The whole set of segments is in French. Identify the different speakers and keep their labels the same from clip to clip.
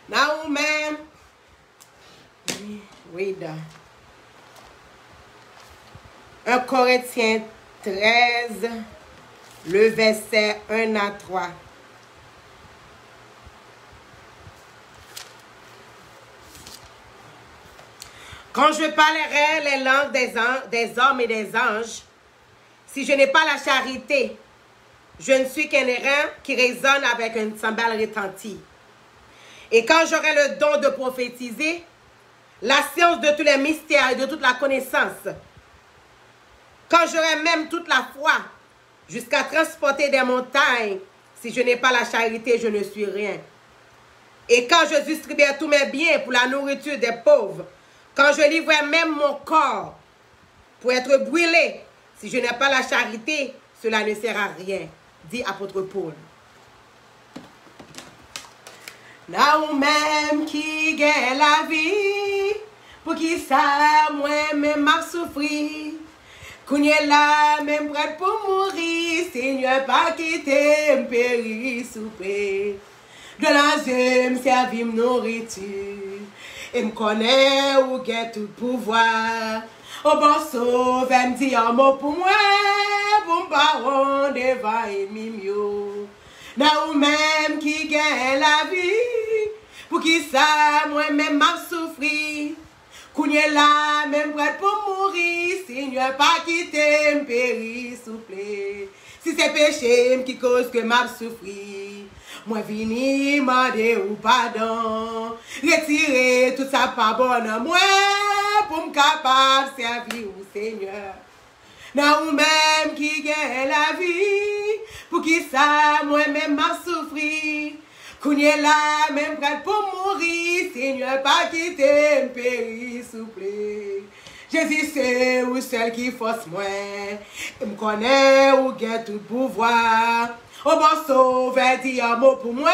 Speaker 1: Now, même, read 1 Corinthiens 13, le verset 1 à 3. Quand je parlerai les langues des hommes et des anges, si je n'ai pas la charité, je ne suis qu'un airain qui résonne avec une cymbale retentie. Et quand j'aurai le don de prophétiser, la science de tous les mystères et de toute la connaissance, quand j'aurai même toute la foi, jusqu'à transporter des montagnes, si je n'ai pas la charité, je ne suis rien. Et quand je distribuerai tous mes biens pour la nourriture des pauvres, quand je livrerai même mon corps pour être brûlé, si je n'ai pas la charité, cela ne sert à rien, dit apôtre Paul. Now même qui gagne la vie, pour qui ça, moi-même m'a souffri. Kounye là, même prêt pour mourir, Seigneur, pas quitter, m'périr, souper. De la me servir, nourriture. Et me connaît ou get tout pouvoir. Au bon sauve, me dit un mot pour moi, pour m'baron devant et mimio. Là ou même qui gagne la vie, pour qui ça, moi-même m'a souffri. Kounye là, même prêt pour mourir, Seigneur, pas quitter, m'périr, souple. Si c'est péché qui cause que m'a souffri, moi vini, demander ou pardon, retirer tout ça pas bon à moi, pour me capable servir au Seigneur. Là ou même qui gagne la vie, pour qui ça, moi-même m'a souffri. Kounye là, même prêt pour mourir, Seigneur, pas quitter, m'périr, souple. Jésus c'est ou celle qui force moi, me connaît ou gagne tout pouvoir. Au bon sauveur, dit un mot pour moi,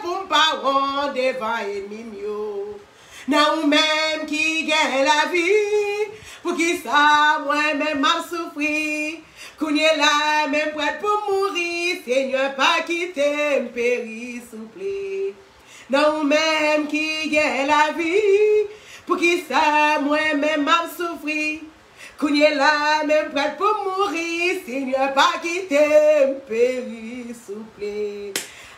Speaker 1: pour m'paron devant ennemi mio. N'a ou même qui gagne la vie, pour qui ça, moi-même m'a souffri. Kounye là, même prêt pour mourir, Seigneur, pas quitter, m'périr, souple. N'a ou même qui gagne la vie, pour qui ça, moi-même m'a souffri. Kounye là, même prêt pour mourir, Seigneur, pas quitter, m'périr, souple.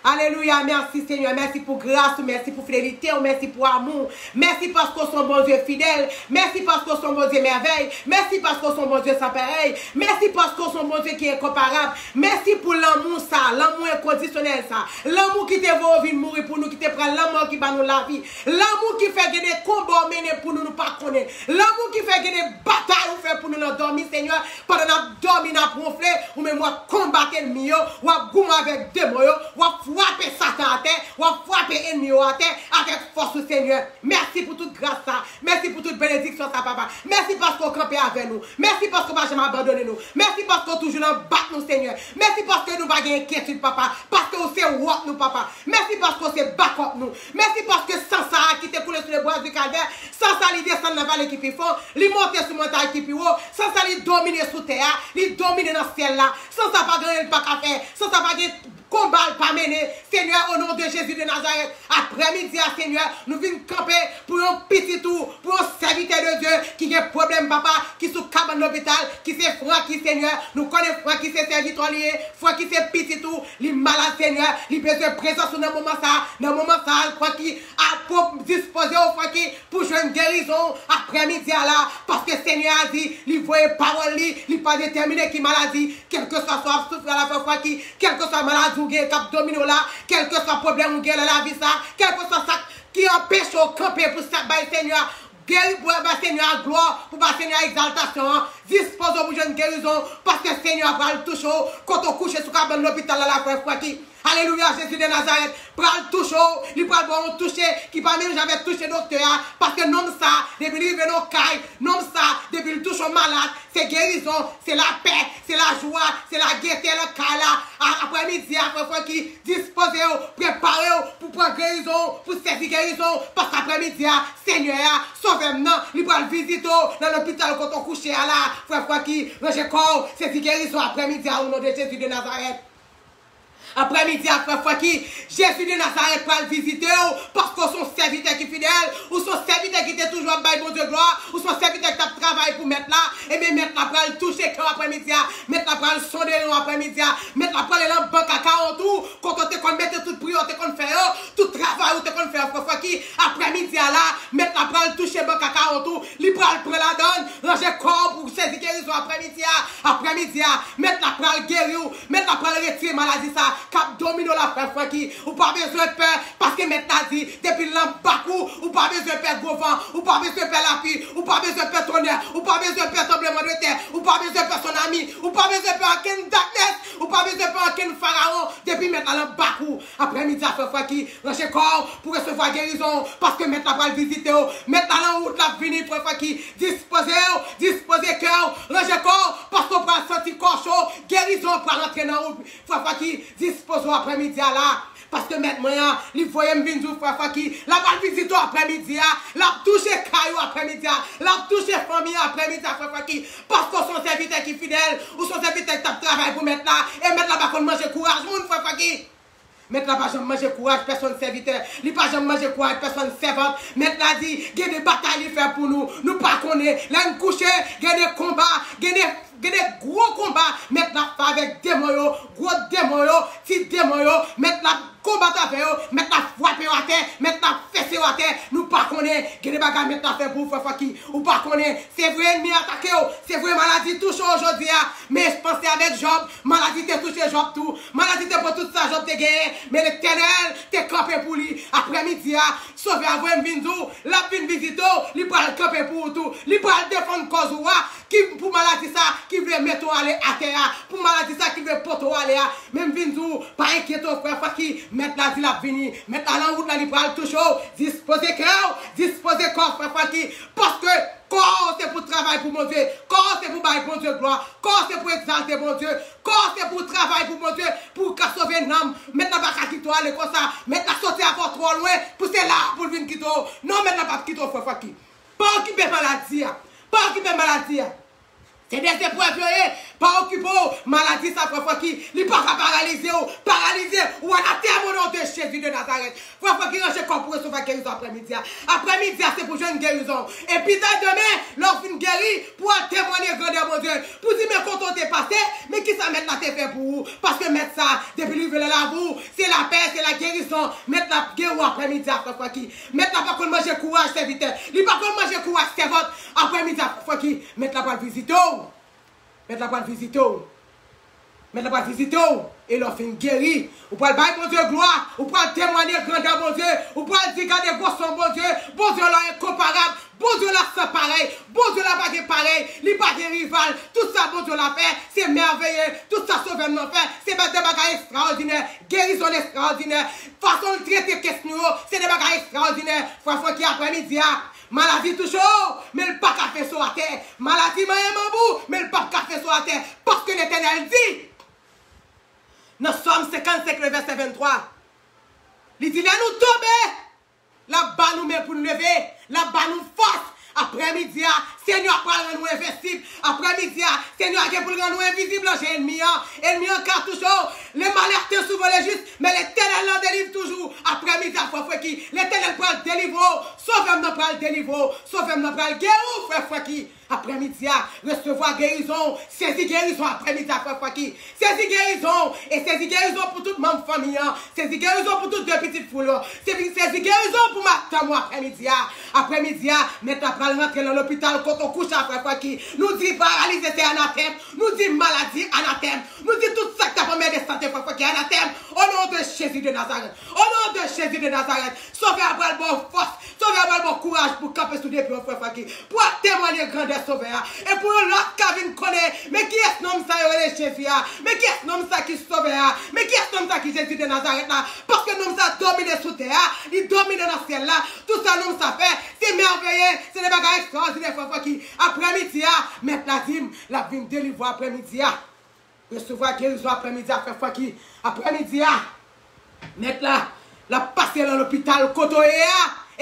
Speaker 1: Alléluia, merci Seigneur, merci pour grâce, merci pour fidélité, merci pour amour, merci parce qu'on sont bon Dieu fidèle, merci parce qu'on sont bon Dieu merveille, merci parce qu'on sont bon Dieu sans pareil, merci parce qu'on sont bon Dieu qui est comparable, merci pour l'amour ça, l'amour inconditionnel ça, l'amour qui te vaut vie mourir pour nous, qui te prend l'amour qui bat nous la vie, l'amour qui fait que des combats menés pour nous, nous pas connaître, l'amour qui fait que des batailles ou fait pour nous nous dormir Seigneur, pendant nous dormir, nous ronfler, ou même moi combattre le mieux, ou à goumer avec démons, ou à frapper Satan à terre, ou frapper ennemi à terre avec force au Seigneur. Merci pour toute grâce ça. Merci pour toute bénédiction ça, papa. Merci parce qu'on campait avec nous. Merci parce qu'on va jamais abandonner nous. Merci parce qu'on toujours en bat nous, Seigneur. Merci parce que nous va gagner inquiétude, papa. Parce que on sait what nous, papa. Merci parce qu'on sait back up nous. Merci parce que sans ça, qui t'est coulé sur les bois du calvaire, sans ça, il descend dans la vallée qui fait fort, il monte sur la montagne qui fait haut, sans ça, il domine sous terre, il domine dans le ciel là, sans ça, pas gagner le pas qu'à faire, sans ça, pas gagner combat pas mené. Seigneur, au nom de Jésus de Nazareth, après-midi, Seigneur, nous venons camper pour un petit tour, pour un serviteur de Dieu qui a un problème, papa, qui sous cabane l'hôpital, qui c'est froid, qui Seigneur, nous connaissons froid, qui c'est serviteur lié, froid, qui c'est petit tour, les malades, Seigneur, les besoin de présence dans le moment ça, froid qui a pour disposer au froid qui pour jouer une guérison après-midi là, parce que Seigneur a dit, il voit parole, il pas déterminé qui maladie, quel que soit souffrir à la fois qui, quel que soit maladie, ou cap domino là, quel que soit problème ou la vie ça, quel que soit ça qui empêche au camper pour ça, Seigneur, guérir pour Seigneur gloire, pour Seigneur exaltation, dispose pour une guérison, parce que Seigneur va le toucher quand on couche sur cabane l'hôpital à la fois qui. Alléluia, Jésus de Nazareth, pral touche, il pral bon toucher, qui pas même j'avais touché docteur, parce que non ça, depuis il vient nos cailles, non ça, depuis il touche au malade, c'est guérison, c'est la paix, c'est la joie, c'est la gaieté, le caille là, après-midi, après qui disposez, préparez pour prendre guérison, pour servir guérison, parce qu'après-midi, Seigneur, sauvez-moi, il pral visiter dans l'hôpital quand on couche là, frère qui, range corps, c'est guérison après-midi, au nom de Jésus de Nazareth. Après-midi, après fois qui Jésus de Nazareth pour le visiter parce que son serviteur qui est fidèle, ou son serviteur qui était toujours en bon Dieu gloire, ou son serviteur qui a travaillé pour mettre là, et bien mettre là pour le toucher quand après-midi, mettre là pour le sonder après-midi, mettre là pour aller dans le banc à tout, quand on te qu'on mette toute prière, on te faire tout travail, on te qu'on faire fois qui après-midi là, mettre là pour le toucher banc à tout, lui pour le la donne, ranger corps pour saisir guérison après-midi, mettre là pour le guérir, mettre là pour le retirer maladie ça. Cap domino la frère qui ou pas besoin de peur parce que maintenant dit depuis l'embakou ou pas besoin de peur gros vent ou pas besoin de peur la pluie ou pas besoin de peur tonnerre ou pas besoin de peur tremblement de terre ou pas besoin de peur son ami ou pas besoin de peur aucune darkness ou pas besoin de peur aucun pharaon depuis maintenant l'embakou après-midi à frère qui range corps pour recevoir guérison parce que maintenant va le visiter maintenant la route la venir frère qui disposer cœur range corps parce qu'on prend sortir corps chaud guérison pour rentrer dans route frère qui disposons après-midi là. Parce que maintenant, il faut me venir frère qui la va visiter après-midi, la toucher caillou après-midi, la toucher famille après-midi frère qui parce que son serviteur qui est fidèle ou son serviteur qui travaille pour mettre là et mettre là bas qu'on manger courage mon frère qui mettre là pas jamais manger courage personne serviteur, il pas jamais manger courage personne servante, mettre là dit il y a des batailles faire pour nous pas connaît, là nous coucher, il y a des combats, il y a des gros combats, mettre là avec démons, gros démons, petits démons, mettre là combattre avec eux, mettre la frapper à terre, mettre la fesser à terre, nous pas connaît, que des bagages mettre la faire pour frère qui, ou pas connaît, c'est vrai ennemi attaqué, c'est vrai maladie touche aujourd'hui, mais je pensais avec Job, maladie te touché Job tout, maladie te pour tout ça, Job te gagné, mais l'Éternel te campé pour lui, après-midi, sauver avant Vinzou, la fin visite, il va le camper pour tout, il va le défendre cause qui pour maladie ça, qui veut mettre aller à terre, pour maladie ça, qui veut porter aller, même Vinzou, pas inquiète frère qui, mettre la ville à venir, mettre à la route là, il va le toucher, disposer cœur, disposer corps, frère qui, parce que corps c'est pour travailler pour mon Dieu, corps c'est pour bailler bon Dieu gloire, corps c'est pour exalter mon Dieu, corps c'est pour travailler pour mon Dieu, pour sauver une âme, mettre la pas quitter aller comme ça, mettre la sortir encore trop loin, pour c'est là pour venir quitter, non mettre la pas quitter frère qui, pas occuper maladie, pas occuper maladie. C'est des épreuves, pas occupé, maladie, ça, frère qui, il pas paralyser, ou à la terre, au nom de Jésus de Nazareth. Frère qui range corps pour recevoir guérison après-midi. Après-midi, c'est pour jouer une guérison. Et puis, demain, l'on finit guéri pour témoigner grandeur, mon Dieu. Pour dire, mais quand on t'est passé, mais qui ça met la tête fait pour vous? Parce que mettre ça, depuis le la vous, c'est la paix, c'est la guérison. Mettre la guérison après-midi, frère qui. Mettre la pas qu'on mange courage, c'est vite. Il pas qu'on mange courage, c'est votre. Après-midi, frère qui. Mettre la pas visiter. Mettre la pas visiter. Mettre la pas visiter. Et l'on fait guéri. Ou pas le bail, mon Dieu, gloire. Ou pas témoigner grandeur, mon Dieu. Ou pas dire, regardez, bon Dieu. Bon Dieu, là, incomparable. Bon Dieu, là, c'est pareil. Bon Dieu, là, pas de pareil. Il pas de rival. Tout ça, bon Dieu, l'a fait. C'est merveilleux. Tout ça, sauvement fait. C'est des bagages extraordinaires. Guérison extraordinaire. Façon de traiter question. C'est des bagages extraordinaires. Frère, qui après-midi, maladie toujours, mais le pas café sur la terre. Maladie, mais le pas café sur la terre. Parce que l'Éternel dit, dans Somme 55, le verset 23, il dit, là nous tomber, là-bas nous met pour nous lever, là-bas nous force. Après-midi, Seigneur, pour nous invincible. Après-midi, Seigneur, pour nous invisible, j'ai ennemi en cartouche. Les malheurs te souvent les justes, mais l'Éternel en délivre toujours. Après-midi, frère qui, l'Éternel prend le délivre, sauve-moi pour le délivre, sauve-moi pour le guérir, frère qui. Après-midi, recevoir guérison, saisir guérison après-midi, frère qui. Saisir guérison, et saisir guérison pour toute ma famille, saisir guérison pour toutes deux petites foules, saisir guérison pour ma femme après-midi. Après-midi, mettre la pral rentrer dans l'hôpital quand on couche après quoi qui nous dit paralysé c'est anathème, nous dit maladie anathème, nous dit tout ça que t'as pas mis de santé frère qui est anathème au nom de Jésus de Nazareth, au nom de Jésus de Nazareth, sauvez après le bon force, sauvez après le bon courage pour camper sous des pieds frère qui, pour témoigner grandeur sauveur, et pour l'autre qui connaît, mais qui est ce nom ça est Jésus, mais qui est ce nom ça qui sauveur, mais qui est ce nom ça qui Jésus de Nazareth là, parce que nom ça domine sous terre, il domine dans le ciel là, tout ça nom ça fait, c'est merveilleux, c'est des bagages extraordinaires, frère qui, après-midi, mettre la dîme, la dîme délivre après-midi, recevoir guérison après-midi, frère qui, après-midi, mettre la passer dans l'hôpital, côté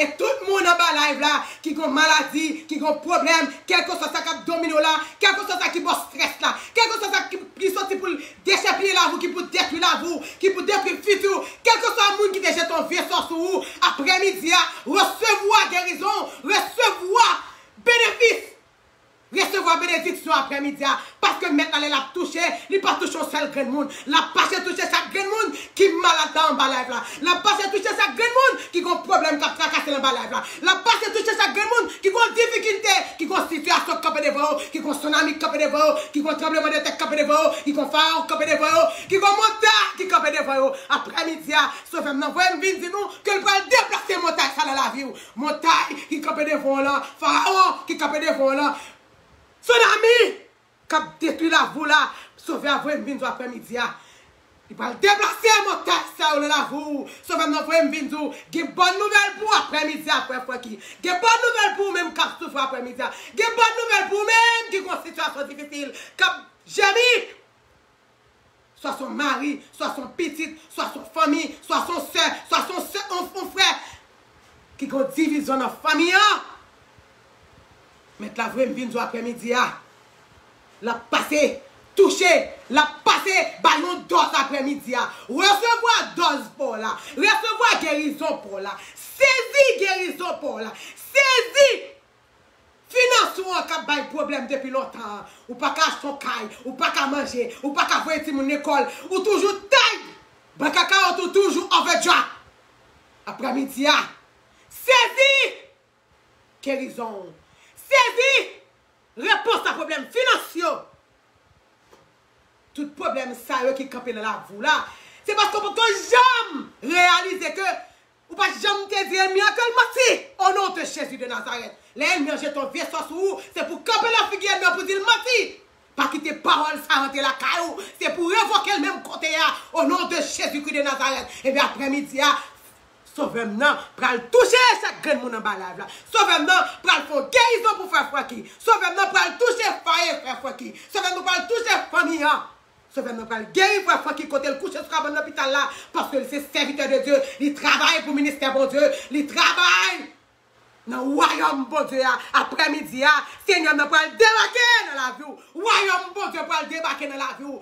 Speaker 1: Et tout le monde en bas live là, qui a maladie, qui a problème, quel que soit ça qui domine là, quel que soit ça qui a stress là, quel que soit ça qui sorti pour déchaper la vous, qui pour détruire la vous, qui pour détruire le futur, quel que soit le monde qui déjette ton vaisseau sur vous, après-midi, recevoir guérison, recevoir bénéfice. Recevoir bénédiction après-midi, parce que maintenant, elle a touché, il n'a pas touché au seul grand monde. La passe touché chaque grand monde qui est malade en bas live là. La passe touché chaque grand monde qui a un problème qui a tracassé en bas live là. La passe touché chaque grand monde qui a une difficulté, qui a une situation capée de vous, qui a un tsunami capé de vous, qui a un tremblement de terre capé de vous, qui a un phare capé de vous, qui a un montagne qui capé de vous. Après-midi, sauf maintenant, vous me dites nous que le va déplacer montagne ça dans la vie. Montagne qui capé de vous là, pharaon qui capé de vous là. Tsunami qui a détruit la voie là, sauver à vous et après-midi. Il va déplacer mon texte dans la voie. Sauver à vous et il y a une bonne nouvelle pour après-midi après qui. Il y a une bonne nouvelle pour même qui souffre après-midi. Il y a une bonne nouvelle pour même qui a une situation difficile. Comme Jérémie, soit son mari, soit son petit, soit son famille, soit son soeur, soit son frère, qui a une division dans la famille. Mais la vraie vie après-midi, la passer, toucher, la passer, ballon dose après-midi, recevoir dose pour là, recevoir guérison pour là, saisir guérison pour là, saisir financement qui a des problèmes depuis longtemps, ou pas qu'à acheter son caille, ou pas qu'à manger, ou pas qu'à voir mon école, ou toujours taille, bakaka ou toujours overdraft. Après-midi, saisir guérison. Saisi, réponse à problème financier. Tout problème ça qui campe dans la voie là, c'est parce qu'on peut jamais réaliser que ou pas jamais te dire miracle menti au nom de Jésus de Nazareth. L'ennemi jette ton vaisseau sur vous, c'est pour camper la figure pour dire menti. Pas quitter parole ça rentrer la caillou, c'est pour révoquer le même côté au nom de Jésus-Christ de Nazareth. Et bien après-midi, sauvez-moi, pour toucher chaque grand monde en bas là. Sauvez-moi, pour faire guérison pour faire Fouaki. Sauvez-moi, pour toucher Faye, faire Fouaki. Sauvez-moi, pour toucher famille. Sauvez-moi, pour guérir pour Fouaki côté le coucher sur l'hôpital là. Parce que c'est serviteur de Dieu. Il travaille pour le ministère bon Dieu. Il travaille dans le royaume bon Dieu. Après-midi, Seigneur, nous pour débarquer dans la vie. Royaume bon Dieu pour débarquer dans la vie.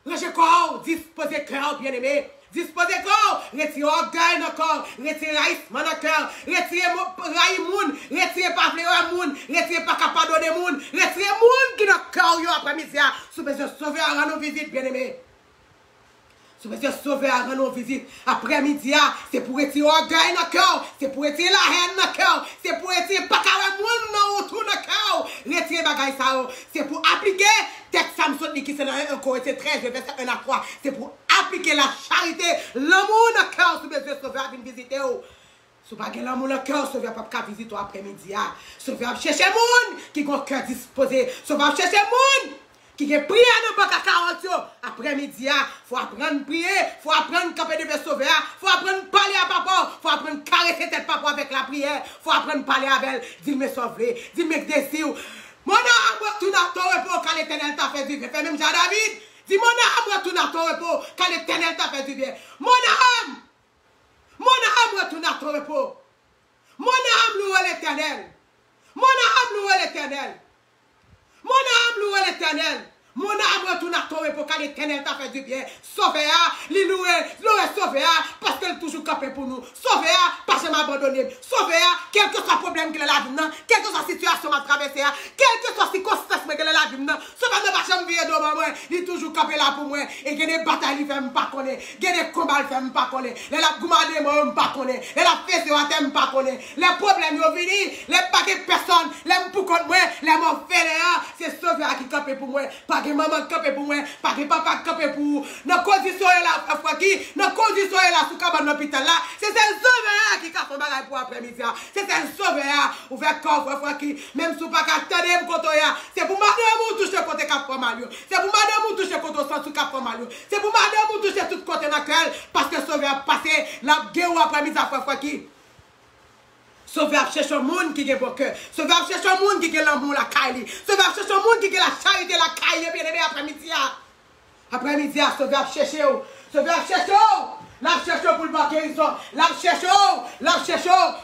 Speaker 1: Lâchez corps, disposez cœur, bien-aimé. Disposez corps, retirez orgueil dans le corps, retirez haïssement dans le cœur, retirez raïmoun, retirez pas fleur moun, retirez pas capable de moun, retirez moun qui dans le cœur après-midi. Sous besoin de sauver à nos visites, bien-aimés. Sous besoin de sauver à nos visites. Après-midi, c'est pour retirer orgueil dans le cœur, c'est pour retirer la haine dans le cœur, c'est pour retirer pas capable de moun dans autour dans le cœur, retirez bagaille ça, c'est pour appliquer texte Samson qui c'est dans 1 Corinthiens 13, verset 1 à 3, c'est pour appliquer la charité, l'amour dans le cœur, sous besoin de sauver à venir visiter. Si vous n'avez pas l'amour dans le cœur, sauvez pas visiter après-midi. Sauvez à chercher les gens qui ont le cœur disposé. Sauvez à chercher les gens qui ont prié dans le bac à 40 après-midi. Il faut apprendre à prier, il faut apprendre à camper de sauver, il faut apprendre à parler à papa, il faut apprendre à caresser tête papa avec la prière, il faut apprendre à parler avec elle. Dis-moi sauver, dis-moi désir. Mon âme, tout dans ton repos quand l'Éternel t'a fait du bien. Fais même Jean David. Dis mon âme, retourne à ton repos quand l'Éternel t'a fait du bien. Mon âme, retourne à ton repos. Mon âme, loue l'Éternel. Mon âme, loue l'Éternel. Mon âme, loue l'Éternel. Mon âme, retourne à ton repos quand l'Éternel t'a fait du bien. Sauvez-la, sauvez-la, parce qu'elle est toujours capée pour nous. Sauvez-la, parce qu'elle m'a abandonné. Sauvez-la, quel que soit le problème qu'elle a la vie, quelle que soit la situation à traverser, quelle que soit la circonstance qu'elle a la vie, sauvez-la, parce qu'elle m'a de moi, il est toujours capé là pour moi. Et il y a des batailles, il ne fait pas connaître. Il y a des combats, il ne fait pas connaître. Elle a goumardé, moi, je ne pas connaître. Elle a fait ce que je ne pas connaître. Les problèmes, ils sont venus, les paquets de personnes, les pour contre moi, les morts c'est sauver qui capé pour moi. Pas que maman capé pour moi, pas que papa capé pour vous. Dans condition là, dans condition là, sous cabane l'hôpital là, c'est un sauveur qui a fait bagage pour après-midi. C'est un sauveur, ouvert coffre, qui, même si pas qu'à tenir côté là, c'est pour madame toucher côté cap mal. C'est pour madame toucher côté sens sous cap mal. C'est pour madame toucher tout côté dans cœur, parce que sauveur passé la guerre après-midi à qui. Sauveur cherche un monde qui a bon cœur. Sauveur cherche un monde qui a l'amour, la caille. Sauveur cherche un monde qui a la charité, la caille, bien aimé après-midi. Après-midi, sauveur cherche. Sauveur cherche. La cherche pour le guérison. La cherche.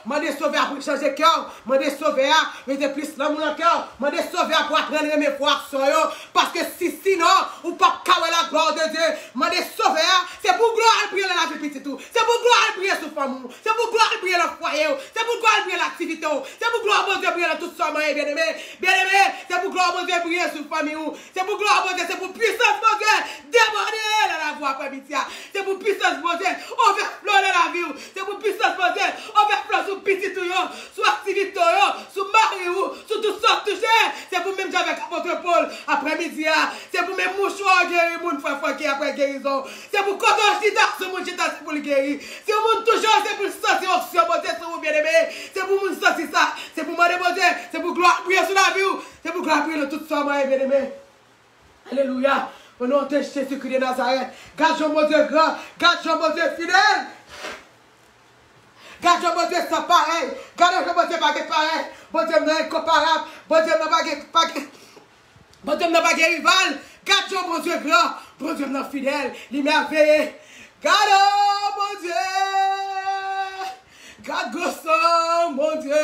Speaker 1: M'a de sauver pour changer cœur. M'a de sauver mettez plus l'amour dans le cœur. M'a de sauver pour apprendre mes frères sur eux. Parce que sinon, ou pas caler la gloire de Dieu. M'a de sauver, c'est pour gloire prier la vie petit tout. C'est pour gloire prier sur famille. C'est pour gloire prier le foyer. C'est pour gloire prier l'activité. C'est pour gloire mon Dieu prier dans tout ça, bien aimé. Bien aimé, c'est pour gloire mon Dieu prier sur famille. C'est pour gloire mon Dieu, c'est pour puissance mon Dieu. Déborder la voix après-midi. C'est pour puissance mon Dieu. Overflow dans la vie. C'est pour puissance mon Dieu. Overflow sur petit tout, sur activité, sur mari, sur tout ça touché. C'est pour même avec votre Paul après-midi. C'est pour mes mouchoirs guérir mon frère qui après guérison. C'est pour quand on chita sur mon chita, c'est pour le guérir. C'est pour mon toujours, c'est pour le sortir option, mon Dieu, c'est pour bien aimé. C'est pour mon sortir ça. C'est pour mon Dieu, c'est pour gloire prier sur la vie. C'est pour gloire prier de tout ça, mon bien aimé. Alléluia. Au nom de Jésus-Christ de Nazareth. Garde mon Dieu grand. Garde mon Dieu fidèle. Garde mon Dieu sans pareil. Garde mon Dieu pas pareil. Mon Dieu n'est incomparable. Mon Dieu n'a pas de rival. Garde mon Dieu grand. Mon Dieu n'est fidèle. L'immerveillé. Garde mon Dieu. Garde gossant mon Dieu.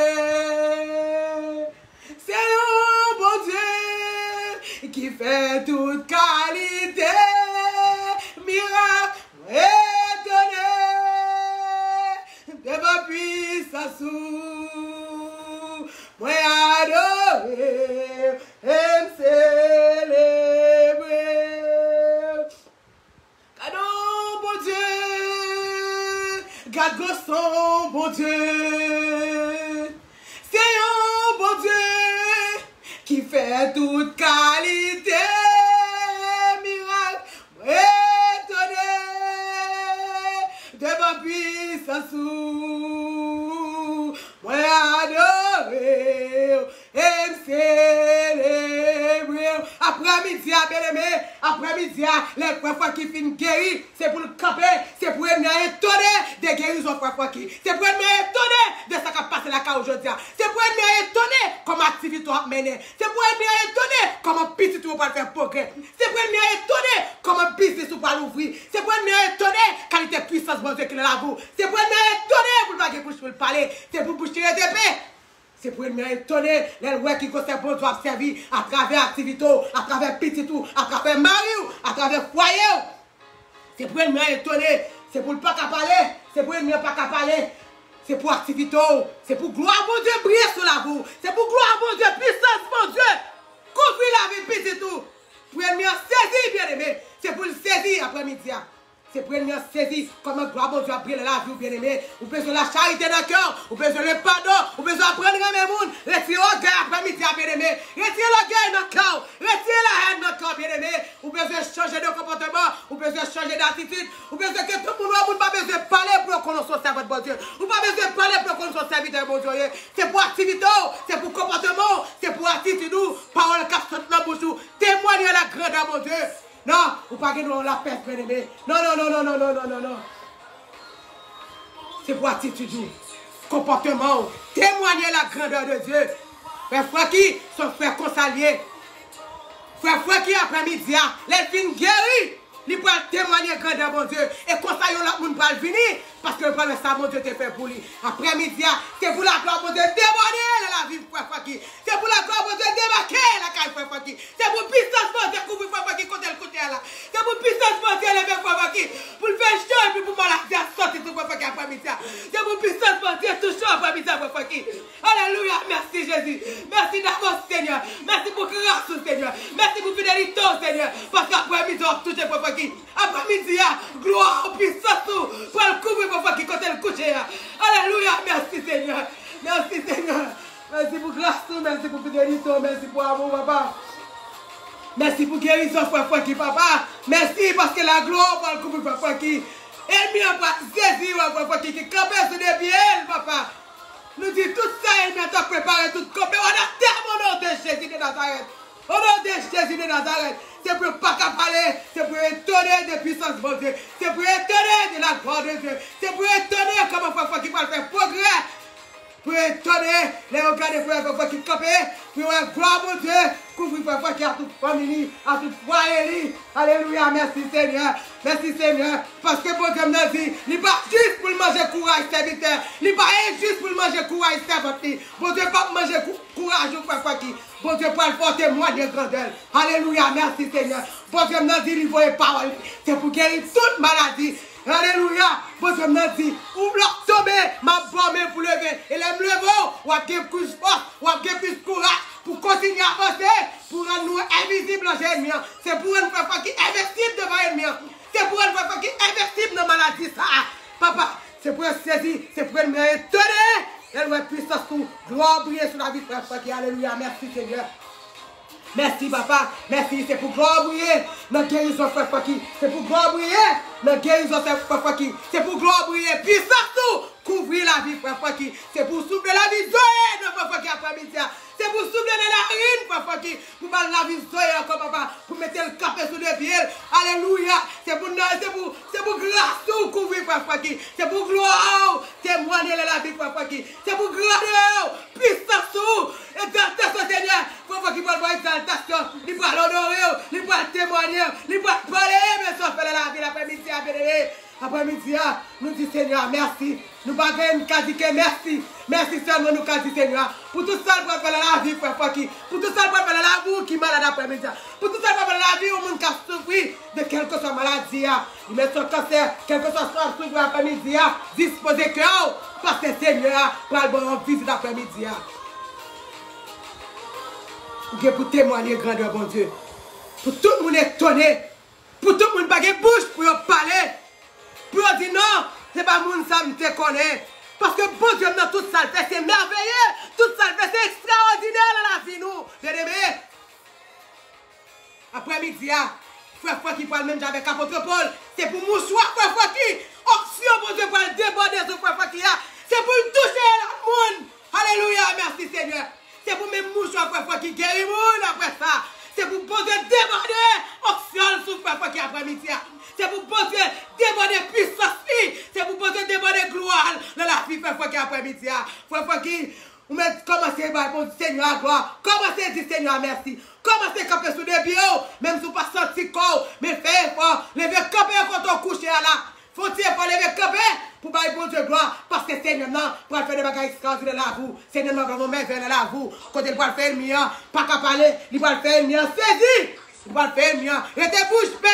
Speaker 1: C'est le bon Dieu qui fait toute qualité, miracle, étonné, de ma puissance, moi adorer et célébrer. Cadeau, bon Dieu, garde son bon Dieu, c'est un bon Dieu qui fait toute qualité, miracle, étonné, de ma puissance, moi adorer et célébrer. Après-midi, bien aimé, après-midi, les frères qui finissent guérir, c'est pour le camper, c'est pour être étonné des guérisons frères qui. C'est pour être étonné de ce qui a passé la cas aujourd'hui. C'est pour être étonné comment activité a mené. C'est pour être étonné comment petit tout va faire progrès. C'est pour être étonné comment business va l'ouvrir. C'est pour être étonné qualité puissance bon Dieu qui est là vous. C'est pour être étonné pour ne pas bouche pour le parler. C'est pour boucher les épées. C'est pour être étonné, les lois qui concernent bon Dieu servir à travers activité, à travers petit tout, à travers mari, à travers foyer. C'est pour être étonné, c'est pour ne pas parler, c'est pour ne pas parler. C'est pour activité, c'est pour gloire mon Dieu briller sur la boue. C'est pour gloire mon Dieu, puissance mon Dieu. Couvrir la vie petit tout. Pour être saisi bien aimé, c'est pour le saisir après-midi. C'est pour être saisi comme gloire mon Dieu a brillé la vie bien aimé. Vous besoin de la charité dans le cœur, vous besoin de pardon, vous besoin d'apprendre à mes monde. Retirez l'orgueil après-midi bien aimé. Retirez l'orgueil dans le cœur, retirez la haine dans le cœur bien aimé. Vous besoin de changer de comportement, vous besoin de changer d'attitude, vous besoin que tout le monde n'a pas besoin de parler pour qu'on soit servant de bon Dieu. Vous n'avez pas besoin de parler pour qu'on soit serviteur de bon Dieu. C'est pour activité, c'est pour comportement, c'est pour attitude, parole qui sont dans la bouche, témoigner la grandeur mon Dieu. Non, vous ne pouvez pas la paix, bien aimé. Non. C'est pour attitude, comportement, témoigner la grandeur de Dieu. Frère qui sont frères consaliers. Frère qui après-midi, les filles guéris. Il peut témoigner grandeur mon Dieu. Et comme ça, il ne peut pas venir. Parce que le problème, ça, mon Dieu, te fait pour lui. Après-midi, c'est pour la gloire, mon Dieu, déborder la vie, frère qui. C'est pour la gloire, mon Dieu, débarquer la caille, frère qui. C'est pour puissance, mon Dieu, couvrir frère qui, côté le côté là. C'est pour puissance, mon Dieu, lever frère qui. Pour le faire chaud, et puis pour maladie à sortir tout frère qui après-midi. C'est pour puissance, mon Dieu, tout chaud après-midi, frère qui. Alléluia, merci Jésus. Merci d'avance, Seigneur. Merci pour grâce, Seigneur. Merci pour fidélité, Seigneur. Parce qu'après-midi, on touche frère qui. Après-midi, gloire, puissance, pour le couvrir frère qui, côté le coucher. Alléluia, merci Seigneur. Merci Seigneur. Merci pour grâce, merci pour fidélité, merci pour amour, papa. Merci pour guérison, frère qui, papa. Merci parce que la gloire va le couvrir, frère qui. Et bien, pas saisir, frère qui campait sur des biens, papa. Nous dit tout ça, et maintenant préparer tout campé. On a tellement au nom de Jésus de Nazareth. Au nom de Jésus de Nazareth. C'est pour pas qu'à parler, c'est pour étonner de puissance de Dieu. C'est pour étonner de la gloire de Dieu. C'est pour étonner comment frère qui va faire progrès. Pour étonner les regards de frère qui campent. Pour gloire, mon Dieu. Couvrir papa qui a toute famille, à toute foyer. Alléluia, merci Seigneur. Merci Seigneur. Parce que bon Dieu m'a dit, il n'est pas juste pour manger courage, serviteur. Il n'est pas juste pour manger courage, serviteur. Bon Dieu, pas manger courage, papa qui. Bon Dieu, pour le porter moi de grandeur. Alléluia, merci Seigneur. Bon Dieu m'a dit, il faut les paroles. C'est pour guérir toute maladie. Alléluia. Bon Dieu m'a dit, ouvre leur tomber, ma bonne pour lever. Et les me lever, ou à plus force, ou à plus courage. Pour continuer à avancer, pour rendre nous invisibles en l'ennemi. C'est pour une fois qui est invincible devant l'ennemi. C'est pour une fois qui est invincible dans la maladie. Ça. Papa, c'est pour saisir, c'est pour me étonner. Elle va puissance pour gloire briller sur la vie de frère. Alléluia, merci Seigneur. Merci papa, merci, c'est pour gloire briller dans guérison frère Faki. C'est pour gloire briller dans guérison frère Faki. C'est pour gloire briller, puissance tout, couvrir la vie frère Faki. C'est pour souffler la vie zoé de frère Faki après-midi. C'est pour souffler dans la rine frère Faki. Pour battre la vie zoé encore papa, pour mettre le café sous les pieds. Alléluia, c'est pour grâce tout couvrir frère Faki. C'est pour gloire, témoigner la vie frère Faki. C'est pour gloire, puissance tout, exaltation Seigneur. Frère Faki va voir exaltation, il va l'honorer, il va témoigner, il va parler, mais ça fait la vie l'après-midi à bénéfice. Après-midi, nous disons Seigneur, merci. Nous ne qu'à dire que merci. Merci seulement nous qu'à dire Seigneur. Pour tout ça, pour faire la vie, frère Faki. Pour tout ça, pour faire la vie qui est malade après-midi. Pour tout ça, pour faire la vie au monde qui a souffert de quelque soit maladie. Il met son cancer, quelque soit souffrir après-midi. Disposez cœur, parce que Seigneur, pour aller en visite après-midi. Pour témoigner grandeur, bon Dieu. Pour tout le monde étonné. Pour tout le monde pas de bouche pour parler. Pour dire non, c'est pas moun ça me te connaît. Parce que bon Dieu, dans tout ça, c'est merveilleux. Tout ça, c'est extraordinaire dans la vie, nous. Bien-aimés. Après-midi, frère qui parle même avec apôtre Paul, c'est pour mouchoir, frère qui. Option, bon Dieu, pour le déborder sur frère qui. C'est pour toucher le monde. Alléluia, merci Seigneur. C'est pour mes mouchoirs, frère qui guérit le monde après ça. C'est pour bon Dieu déborder option sur frère qui après-midi. C'est pour bon Dieu déborder puissance. C'est pour bon Dieu déborder gloire dans la vie, frère qui après-midi. Frère qui, vous commencez par bon Seigneur gloire. Commencez à dire Seigneur merci. Commencez à camper sous des pieds, même si vous ne pas senti corps, mais faites effort. Levez camper quand on couche là. Faut-il pas lever camper pour bailler bon Dieu gloire. Parce que Seigneur, non, pour faire des bagages extraordinaires là, vous. Seigneur, nous avons même vers là, vous. Quand il va faire le mien, pas qu'à parler, il va faire le mien. Saisi, il va faire le mien. Et tes bouches, paix.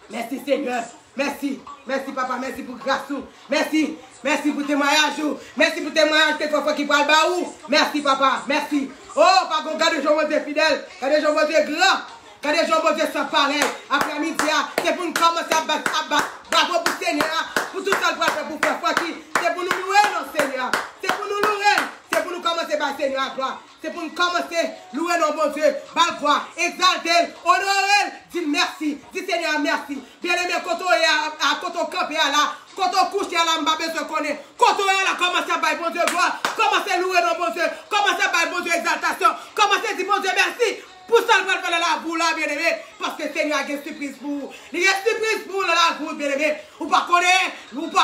Speaker 1: Merci Seigneur. Merci. Merci papa. Merci pour grâce. Merci. Merci pour témoignage. Merci pour témoignage. C'est toi qui parle bas où. Merci papa. Merci. Oh, par contre, regardez, gens, Dieu fidèle. Regardez, gens, Dieu grand. Regardez, gens, Dieu sans pareil. Après-midi, c'est pour nous commencer à battre. Bravo pour Seigneur. Pour tout ça, pour faire quoi qui. C'est pour nous louer, non, Seigneur. C'est pour nous louer. C'est pour nous commencer par Seigneur à gloire. C'est pour nous commencer à louer nos bon Dieu. Par gloire. Exalter, honorer. Dis merci. Dis Seigneur merci. Bien aimé, quand on campe là. Quand on couche là, on va besoin de connaître. Quand on est là, commencez à bailler bon Dieu gloire. Commencez à louer nos bon Dieu. Commencez à bailler bon Dieu exaltation. Commencez à dire bon Dieu merci. Pour ça, on va faire la boule là, bien aimé. Parce que Seigneur a une surprise pour vous. Il y a une surprise pour la boule, bien aimé. Vous ne pas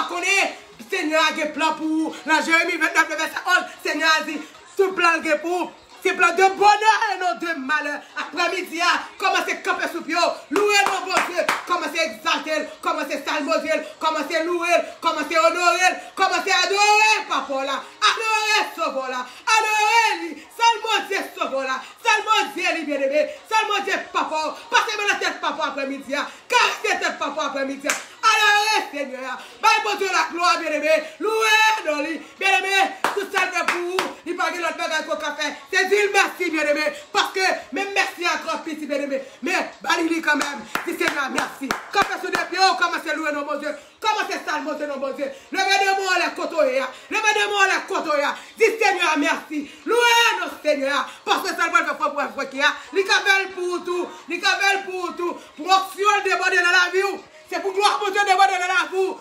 Speaker 1: connaître. Seigneur a un plan pour vous. Dans Jérémie 29, verset 11, Seigneur a dit, tout plan pour vous. C'est plein de bonheur et non de malheur. Après-midi, commencez à camper sous pied. Louez nos bon Dieu. Commencez à exalter. Commencez à salmodier. Commencez à louer. Commencez à honorer. Commencez à adorer papa là. Adorer sauveur là. Adorer lui. Salmodier sauveur là. Salmodier lui bien aimé. Salmodier papa. Passez-moi la tête papa après-midi. Caressez tête papa après-midi. Adorer Seigneur. Bye bon Dieu la gloire bien aimé. Louez dans lui. Bien aimé. Tout ça fait pour vous. Il parle de l'autre bagage qu'on a fait. C'est dire merci, bien-aimé. Parce que même merci à grand petit, bien-aimé. Mais, balili quand même. Dis Seigneur, merci. Quand on fait des pieds, commencez à louer nos bons Dieu. Commencez à salmoter nos bons Dieu. Levez-moi les côtoyers. Levez-moi les côtoyers. Dis Seigneur, merci. Louez nos Seigneur. Parce que ça va faire pour un frère qui a. Les cavelles pour tout. Les cavelles pour tout. Pour option déborder dans la vie. C'est pour gloire, mon Dieu, déborder dans la vie.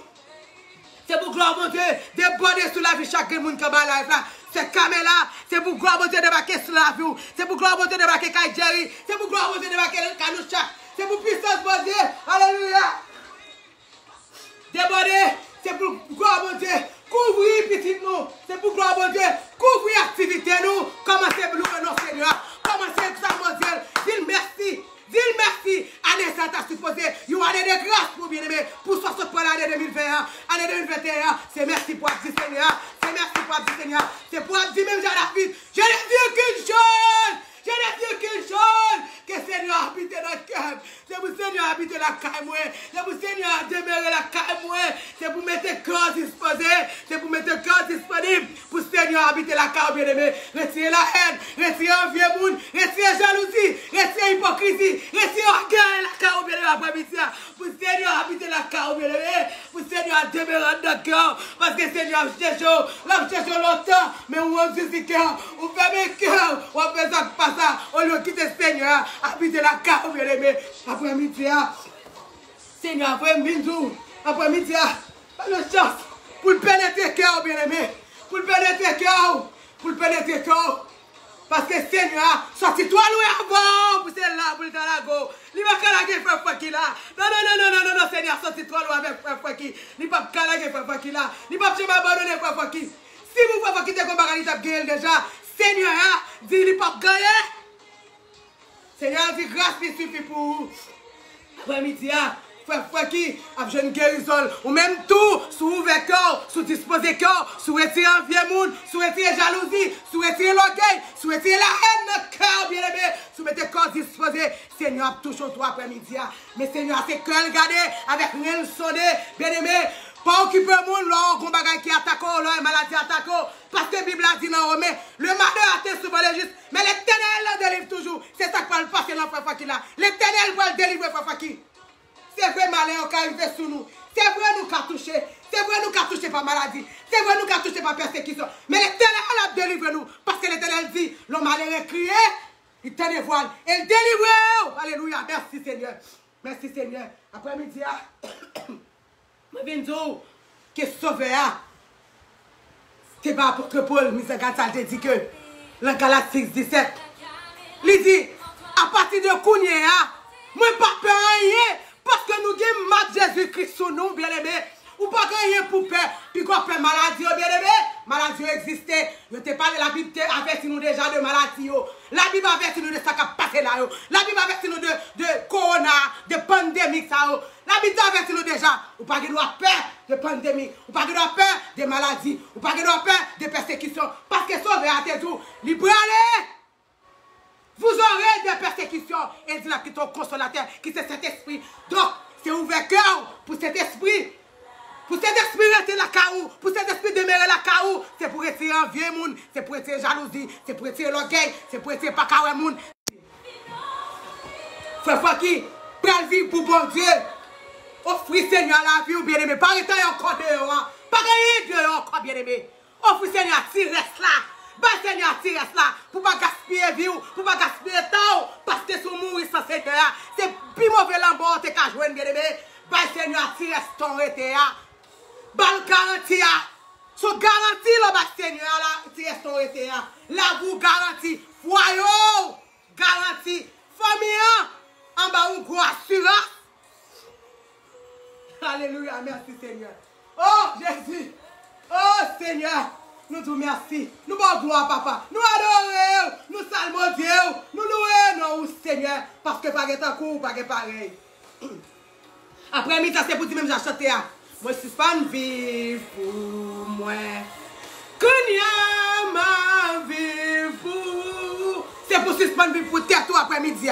Speaker 1: C'est pour gloire, mon Dieu, déborder sur la vie chaque monde qui a la life là. C'est Kamela, c'est pour gloire, mon Dieu, débarquer sur la vie. C'est pour gloire, mon Dieu, débarquer Kaidjeri. C'est pour gloire, mon Dieu, débarquer Kanoucha. C'est pour puissance, mon Dieu. Alléluia. Déborder, c'est pour gloire, mon Dieu. Couvrir petit nous. C'est pour gloire, mon Dieu. Couvrir activité nous. Commencez à louer nos libre pour Seigneur habiter la carte, bien-aimé. Retirez la haine, retirez un vieux monde, retirez jalousie, retirez hypocrisie, retirez orgueil la carte, bien-aimé, après-midi. Pour Seigneur habiter la carte, bien-aimé. Pour Seigneur demeurer dans le cœur. Parce que Seigneur cherche longtemps, mais on a dit cœur, on ferme le cœur, on fait ça, pas ça, on lui quitte Seigneur, habiter la carte, bien-aimé. Après-midi, Seigneur, après-midi, pas de chance pour le pénétrer cœur, bien-aimé. Pour le pénétrer cœur. Pour le pénétrer cœur. Parce que Seigneur, sorti-toi loin avant pour celle-là, pour le calago. Il va calaguer frère Faki là. Non, Seigneur, sorti-toi loin avec frère Faki. Il va calaguer frère Faki là. Il va jamais abandonner frère Faki. Si vous frère Faki te combat, il t'a gagné déjà. Seigneur, dit il va gagner. Seigneur, dit grâce qui suffit pour vous. Après-midi, frère qui a jeune guérison, ou même tout, sous ouvert cœur, sous disposé cœur, sous retirer un vieux monde, sous retirer jalousie, sous retirer l'orgueil, sous retirer la haine de cœur, bien aimé, sous mettre corps disposé. Seigneur, toujours toi après-midi. Mais Seigneur, c'est cœur gardé, avec rien sonné, bien aimé. Pas occuper le monde, là, qu'on bagaille qui attaque, là, maladie attaque, parce que la Bible a dit dans Romain, le malheur atteint souvent les justes, mais l'Éternel le délivre toujours. C'est ça qui va le passer dans Frère Faki là. L'Éternel va le délivrer, Frère Faki. C'est vrai, malheur qui arrive sur nous. C'est vrai, nous qui touché. C'est vrai, nous qui touché par maladie. C'est vrai, nous qui touché par persécution. Mais l'Éternel a délivré nous. Parce que l'Éternel dit, l'homme malheureux crié, il t'a des voiles. Et il délivre. Alléluia. Merci Seigneur. Merci Seigneur. Après-midi, je viens de dire que sauveur, c'est pas pour que Paul, Misagata, dit que le Galates 6, 17, il dit, à partir de Kounia, moi pas peur rien. Parce que nous avons mat Jésus-Christ sur nous, bien-aimé. Ou pas rien pour peur. Puis qu'on fait maladie, bien-aimé. Maladie existe. Je te parle, la Bible avertit nous déjà de maladie. La Bible avertit nous de ça qui a passé là. La Bible avertit nous de corona, de pandémie. La Bible avertit nous déjà. Ou pas que nous avons peur de pandémie. Ou pas que nous avons peur de maladie. Ou pas que nous avons peur de persécution. Parce que sauver à tes jours, libre aller. Vous aurez des persécutions. Et dit là qui est ton consolateur, qui c'est cet esprit. Donc, c'est ouvert cœur pour cet esprit. Pour cet esprit rester la caou. Pour cet esprit demeurer la caou. C'est pour retirer un vieux monde. C'est pour retirer jalousie. C'est pour retirer l'orgueil. C'est pour retirer pas caou monde. Frère qui prend le vie pour bon Dieu. Offrez Seigneur la vie ou bien aimé. Pas rester encore dehors. Pas rien dehors encore bien aimé. Offrez Seigneur, si reste là. Bah Seigneur, tire cela pour pas gaspiller vie, pour pas gaspiller temps, parce que si on mourit sans Seigneur, c'est plus mauvais l'embord que qu'à jouer bien aimé. Bah Seigneur, tire ton été là. Bah garantie là. So garantie là, bah Seigneur là, tire ton été là. Là vous garantie, foyer, garantie, famille, en bas ou gros assurance. Alléluia, merci Seigneur. Oh Jésus, oh Seigneur. Nous disons merci. Nous bon gloire, papa. Nous adorons. Nous saluons Dieu. Nous louons, non, Seigneur. Parce que pas de coup, pas de pareil. Après-midi, c'est pour dire même j'ai chanté. Moi, je suis pas vivre pour moi. Kounia ma vie pour. C'est pour suspendre vivre pour terre tout après-midi.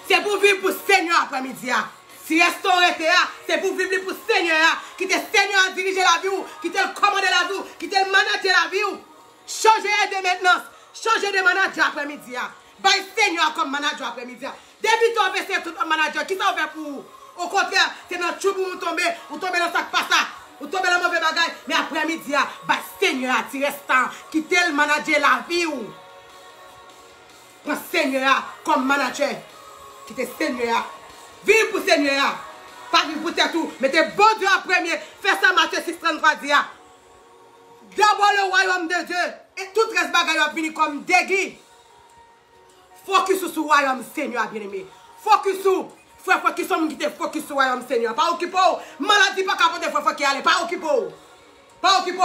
Speaker 1: C'est pour vivre pour Seigneur après-midi. Si restaurer, c'est pour vivre pour Seigneur, qui te Seigneur à diriger la vie, qui te commander la vie, qui te manager la vie. Changer de maintenance, changer de manager après-midi. Bye Seigneur comme manager après-midi. Depuis ton PC, tout manager, qui ça fait pour vous? Au contraire, c'est dans le chou pour vous tomber dans sac pas ça, vous tombez dans le mauvais bagage. Mais après-midi, bye Seigneur, tu restes qui te manager la vie. Prends Seigneur comme manager, qui te Seigneur. Vive pour Seigneur. Pas vivre pour tout. Mettez bon Dieu en premier. Faites ça Matthieu 6:33 dit. D'abord le royaume de Dieu. Et tout reste bagaille va venir comme déguis. Focus sur le royaume Seigneur bien-aimé. Focus sur. Frère qui sont qui te focus sur le royaume Seigneur. Pas occupé. Maladie pas capable de frère qui aller. Pas occupé. Pas occupé.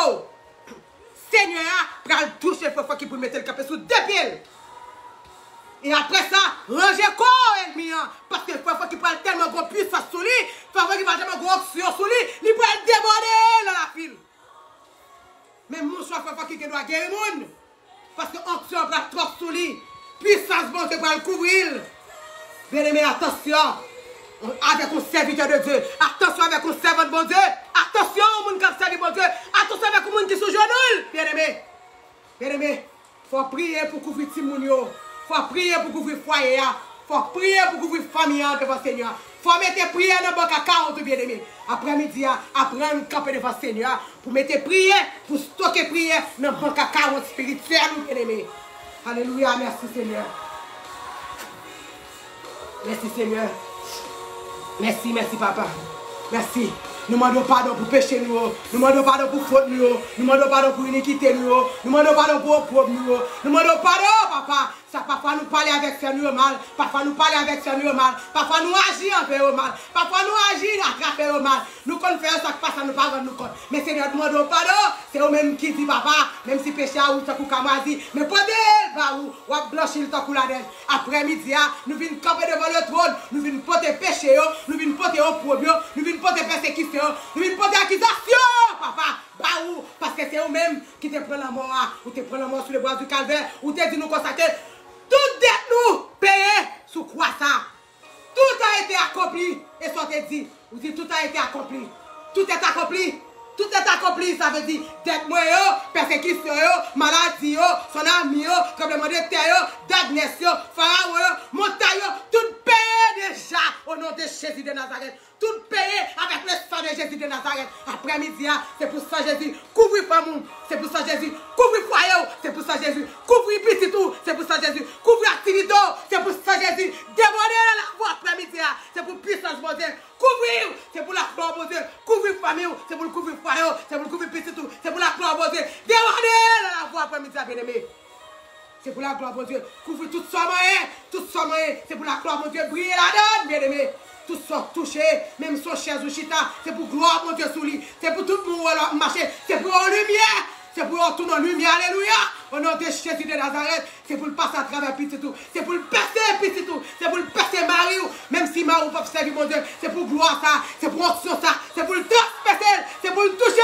Speaker 1: Seigneur pour le toucher frère qui pour mettre le capé sous deux pieds. Et après ça, rangez corps ennemi. Parce que frère qui prend tellement de puissance sur lui, frère qui prend tellement de option sur lui, il peut déborder dans la file. Mais mon choix, frère qui doit guérir le monde. Parce que l'option prend trop sur lui. Puissance bon Dieu pour le couvrir. Bien aimé, attention. Avec un serviteur de Dieu. Attention avec un servant de bon Dieu. Attention au monde qui a servi bon Dieu. Attention avec un monde qui est sous genou. bien-aimé. Bien-aimé, il faut prier pour couvrir Timoun. Il faut prier pour couvrir foyer. Il faut prier pour couvrir famille devant Seigneur. Il faut mettre prière dans le banc à 40, bien-aimé. Après-midi, apprendre camper devant Seigneur. Pour mettre prière, pour stocker prière dans le banc à 40 spirituel, bien-aimé. Alléluia, merci Seigneur. Merci Seigneur. Merci, merci papa. Merci. Nous demandons pardon pour péché nous. Nous demandons pardon pour faute nous. Nous demandons pardon pour iniquité nous. Nous demandons pardon pour opprobre nous. Nous demandons pardon, papa. Ça, parfois nous parler avec ça nous mal. Parfois nous parler avec ça nous mal. Parfois nous agir envers mal. Parfois nous agir à travers mal. Nous qu'on fait ça qui passe à nous pas nous compte. Mais Seigneur, nous demandons pardon. C'est eux-mêmes qui dit papa. Même si péché a ou ça coup kamadi. Mais pas de ou a blanchi le temps la neige. Après-midi, nous venons camper devant le trône. Nous venons porter péché. Nous venons porter opprobre. Nous venons porter persécution. Nous venons porter accusation, papa. Baou, parce que c'est eux-mêmes qui te prennent la mort, ou te prennent la mort sur le bois du calvaire, ou te dit nous constater, tout dette nous payé sous quoi ça? Tout a été accompli, et ça te dit, ou dit tout a été accompli. Tout est accompli. Tout est accompli, ça veut dire dette moi, persécution, maladie, son ami, tremblement de terre, darkness, pharaon, montagne, tout payé déjà au nom de Jésus de Nazareth. Tout payé avec le sang de Jésus de Nazareth. Après-midi, c'est pour ça Jésus couvre femme, c'est pour ça Jésus couvre foyer, c'est pour ça Jésus couvre petit tout, c'est pour ça Jésus couvre activité, c'est pour ça Jésus déborder la voie après-midi, c'est pour puissance mon Dieu. Couvrir, c'est pour la gloire mon Dieu. Couvrir famille, c'est pour le couvrir foyer, c'est pour le couvrir petit tout, c'est pour la gloire mon Dieu. Déborder la voie après-midi, bien-aimé. C'est pour la gloire mon Dieu. Couvrir tout ça moyen, c'est pour la gloire mon Dieu. Briller la donne, bien-aimé. Tout ça touché, même son chaise ou chita, c'est pour gloire mon Dieu sous lui. C'est pour tout le monde marcher, c'est pour en lumière. C'est pour retourner en lumière, alléluia. Au nom de Jésus de Nazareth, c'est pour le passer à travers petit tout. C'est pour le percer petit tout. C'est pour le percer Marie. Même si Marie peut servir mon Dieu, c'est pour gloire ça. C'est pour onction ça. C'est pour le transpercer. C'est pour le toucher.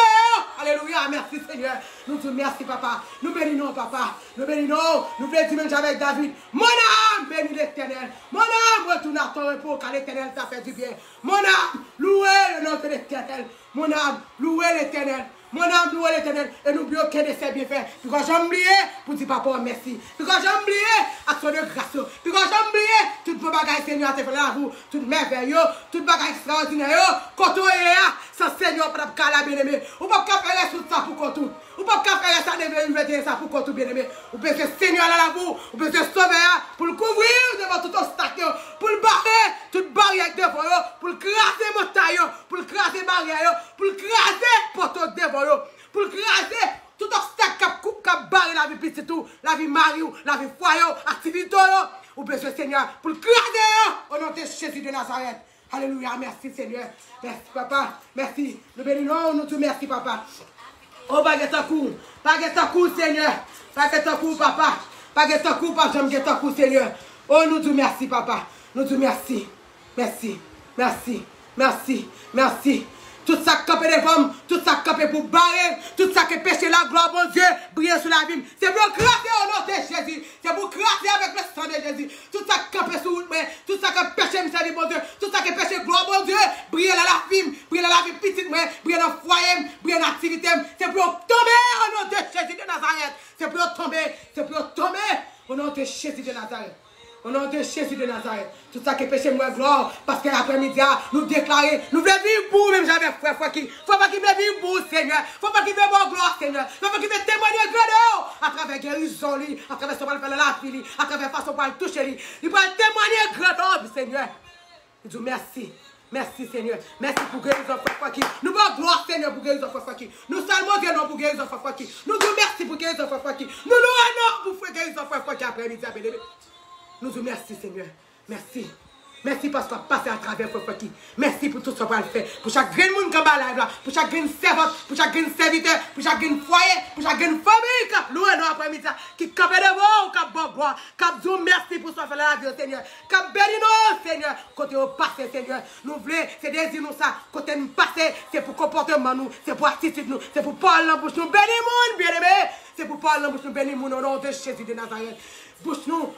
Speaker 1: Alléluia. Merci Seigneur. Nous te merci papa. Nous bénissons papa. Nous bénissons. Nous bénissons même avec David. Mon âme bénit l'Éternel. Mon âme retourne à ton repos car l'Éternel t'a fait du bien. Mon âme louez le nom de l'Éternel. Mon âme louez l'Éternel. Mon âme loue l'Éternel et n'oublie aucun de ses bienfaits. Puis quand j'ai oublié pour dire papa merci. Puis quand j'ai oublié action de grâce. Puis quand j'ai oublié tout le bagage Seigneur a fait là vous. Tout merveilleux, tout bagage extraordinaire. Quand on est là, sans Seigneur pour pas la bien-aimé. Ou pas faire tout ça pour tout. Ou pas faire ça de ça pour tout bien-aimé. Ou peut se Seigneur là vous. Ou peut se sauver pour le couvrir devant tout obstacle. Pour le barrer toute barrière devant eux. Pour le craser montagne. Pour le craser barrière. Pour le craser poteau devant eux. Pour le craser tout obstacle qui barre la vie petite tout. La vie mari, la vie foyer, activité. Ou besoin Seigneur pour le craser au nom de Jésus de Nazareth. Alléluia, merci Seigneur. Merci papa, merci. Nous bénissons, nous te merci papa. Oh, baguette à coup Seigneur. Baguette à coup papa. Baguette à coup papa, j'aime à coup Seigneur. Oh, nous te merci papa. Nous te merci. Merci, merci, merci, merci. Tout ça qui est des femmes, tout ça qui est pour barrer, tout ça qui est péché la gloire, mon Dieu, briller sur la vie. C'est pour craser au nom de Jésus. C'est pour craser avec le sang de Jésus. Tout ça qui est sur vous, tout ça qui est péché, mon Dieu, tout ça qui est péché, gloire, mon Dieu, briller dans la vie, briller dans la vie petite, briller dans le foyer, briller dans l'activité. C'est pour tomber au nom de Jésus de Nazareth. C'est pour tomber au nom de Jésus de Nazareth. Au nom de Jésus de Nazareth, tout ça qui est péché, moi, gloire, parce que l'après-midi, nous déclarer, nous voulons vivre pour, même jamais frère, qui, faut pas qu'il veut vivre pour, Seigneur, faut pas qu'il veut bon gloire, Seigneur, faut pas qu'il veut témoigner grandeur, à travers guérison, à travers son mal faire la vie, à travers façon pour le toucher, il va témoigner grandeur, Seigneur. Je dis merci. Merci Seigneur. Merci pour guérison frère qui. Nous voulons gloire Seigneur pour guérison frère qui. Nous seulement guérison pour guérison frère qui. Nous disons merci pour guérison frère qui. Nous louons pour guérison frère qui après-midi. Nous disons merci Seigneur. Merci. Merci parce qu'on passe à travers Frère qui. Merci pour tout ce qu'on va faire. Pour chaque grand monde qui va là, pour chaque grand servante, pour chaque grand serviteur, pour chaque grand foyer, pour chaque grande famille qui a loué dans l'après-midi, qui a fait de bon, qui a bon bois, qui a dit merci pour ce qu'on fait la vie, Seigneur. Qui a béni nous, Seigneur. Côté au passé, Seigneur. Nous voulons, c'est désir nous ça. Côté nous passé, c'est pour comportement nous, c'est pour attitude nous, c'est pour parler en bouche nous, béni monde, bien aimé. C'est pour parler en bouche nous, béni monde, au nom de Jésus de Nazareth. Bouche nous,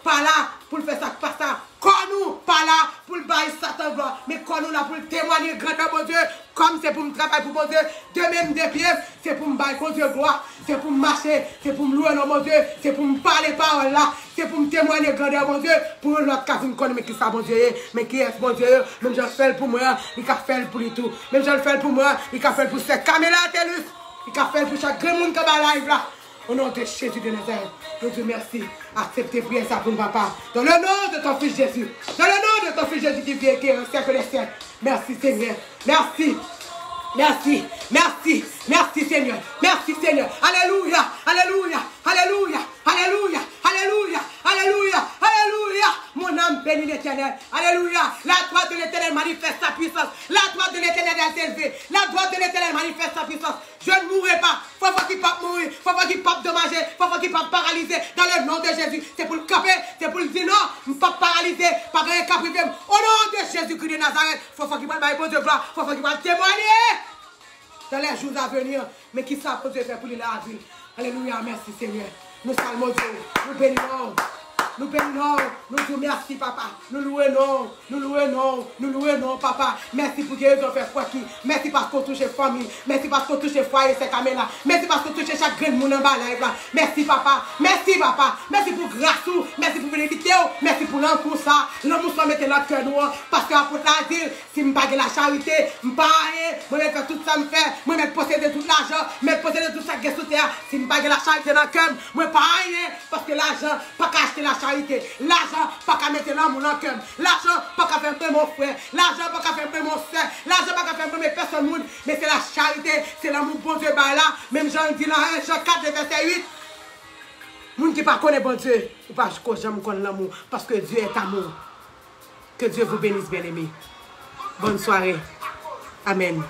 Speaker 1: par là, pour le faire ça, pas ça. Comme nous pas là pour le bail Satan gloire, mais quand nous là pour le témoigner grandeur mon Dieu, comme c'est pour me travailler pour mon Dieu, de même des pieds, c'est pour me bailler mon Dieu gloire, c'est pour me marcher, c'est pour me louer mon Dieu, c'est pour me parler paroles là, c'est pour me témoigner grandeur mon Dieu, pour l'autre cas vous me connaissez mais qui ça mon Dieu, mais qui est mon Dieu, même je le fais pour moi, il a fait pour lui tout, même je le fais pour moi, il a fait pour cette caméra télus, il a fait pour chaque grand monde qui va live là. Au nom de Jésus de Nazareth, nous te merci. Acceptez prier ça pour nous, papa. Dans le nom de ton fils Jésus. Dans le nom de ton fils Jésus qui vient, qui est un siècle des siècles. Merci Seigneur. Merci. Merci. Merci. Merci Seigneur. Merci Seigneur. Alléluia. Alléluia. Alléluia. Alléluia. Alléluia. Alléluia. Alléluia. Mon âme bénit l'Éternel. Alléluia. La droite de l'Éternel manifeste sa puissance. La droite de l'Éternel est élevée. La droite de l'Éternel manifeste sa puissance. Je ne mourrai pas. Faut pas qu'il pas mourir. Faut pas qu'il pas dommager. Faut pas qu'il pas paralysé. Dans le nom de Jésus. C'est pour le caper. C'est pour le dire non. Je ne pas paralysé. Pas rien caprivé. Au nom de Jésus-Christ de Nazareth. Faut pas qu'il pas bailler de gloire. Faut pas qu'il pas témoigner. Dans les jours à venir. Mais qui ça peut faire pour la ville. Alléluia. Merci Seigneur. Nous saluons Dieu. Nous bénissons. Nous bénissons, nous disons merci papa, nous louons, nous louons, nous louons papa. Merci pour que vous fait quoi qui. Merci parce qu'on touche famille, merci parce qu'on touche foyer, ces caméras, merci parce qu'on touche chaque grain de monde en bas là. Merci papa, merci pour grâce, merci pour bénédiction, merci pour l'amour ça. L'amour ça mettez dans le cœur nous, parce que pour la dire, si je ne pas de la charité, je ne pas rien, je vais faire tout ça, me faire, je vais posséder tout l'argent, je vais posséder tout ça qui est sous terre. Si je ne pas de la charité dans le cœur, je ne vais pas rien, parce que l'argent, pas qu'acheter la charité. L'argent, pas qu'à mettre l'amour dans le cœur. L'argent, pas qu'à faire mon frère. L'argent, pas qu'à faire mon soeur. L'argent, pas qu'à faire mes personnes. Mais c'est la charité, c'est l'amour bon Dieu. Là, même Jean dit là, Jean 4, verset 8. Moun qui pas connaît bon Dieu, parce que j'aime connaître l'amour. Parce que Dieu est amour. Que Dieu vous bénisse, bien-aimés. Bonne soirée. Amen.